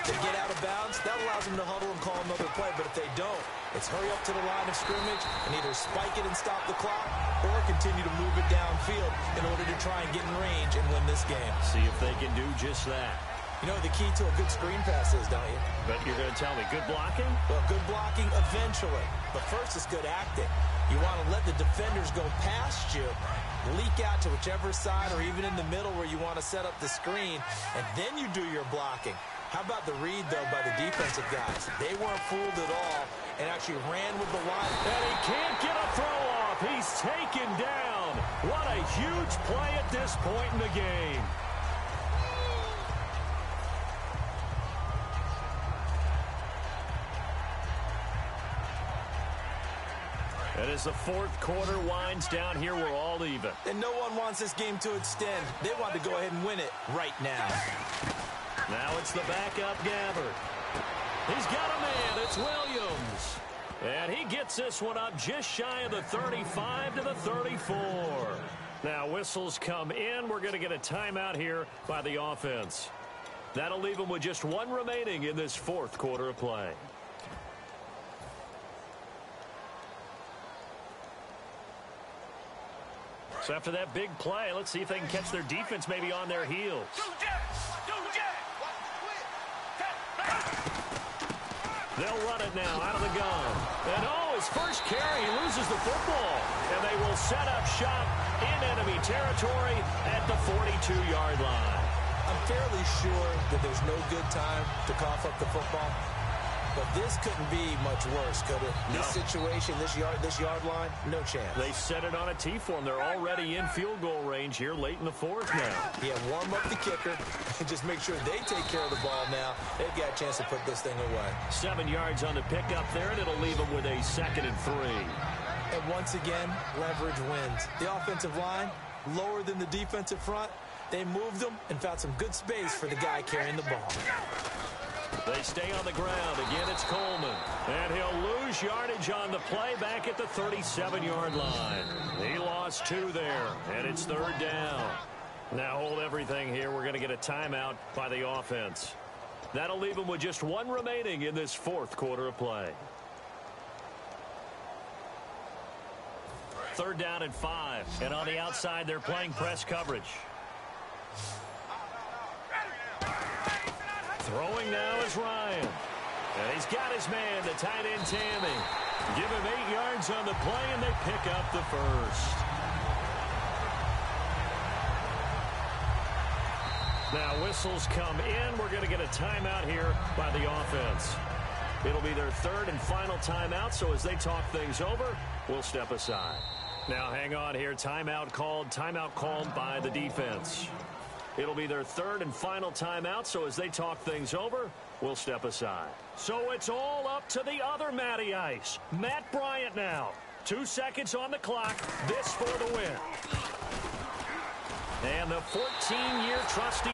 They get out of bounds, that allows them to huddle and call another play. But if they don't, it's hurry up to the line of scrimmage and either spike it and stop the clock or continue to move it downfield in order to try and get in range and win this game. See if they can do just that. You know what the key to a good screen pass is, don't you? But you're going to tell me, good blocking? Well, good blocking eventually. But first is good acting. You want to let the defenders go past you, leak out to whichever side or even in the middle where you want to set up the screen, and then you do your blocking. How about the read, though, by the defensive guys? They weren't fooled at all and actually ran with the line. And he can't get a throw off. He's taken down. What a huge play at this point in the game. And as the 4th quarter winds down here, we're all even. And no one wants this game to extend. They want to go ahead and win it right now. Now it's the backup Gabbard. He's got a man. It's Williams. And he gets this one up just shy of the 35 to the 34. Now whistles come in. We're going to get a timeout here by the offense. That'll leave them with just 1 remaining in this 4th quarter of play. So after that big play, let's see if they can catch their defense maybe on their heels. They'll run it now out of the gun. And his first carry, he loses the football. And they will set up shop in enemy territory at the 42-yard line. I'm fairly sure that there's no good time to cough up the football. But this couldn't be much worse, could it? No. This situation, this yard line, no chance. They set it on a tee for him. They're already in field goal range here late in the fourth now. Yeah, warm up the kicker and just make sure they take care of the ball now. They've got a chance to put this thing away. 7 yards on the pickup there, and it'll leave them with a 2nd and 3. And once again, leverage wins. The offensive line, lower than the defensive front. They moved them and found some good space for the guy carrying the ball. They stay on the ground. Again, it's Coleman. And he'll lose yardage on the play back at the 37-yard line. He lost 2 there, and it's 3rd down. Now hold everything here. We're going to get a timeout by the offense. That'll leave them with just 1 remaining in this 4th quarter of play. 3rd down and 5. And on the outside, they're playing press coverage. Throwing now is Ryan. And he's got his man, the tight end Tammy. Give him 8 yards on the play, and they pick up the first. Now whistles come in. We're going to get a timeout here by the offense. It'll be their 3rd and final timeout, so as they talk things over, we'll step aside. Now hang on here. Timeout called by the defense. It'll be their 3rd and final timeout, so as they talk things over, we'll step aside. So it's all up to the other Matty Ice. Matt Bryant now. 2 seconds on the clock. This for the win. And the 14-year trusty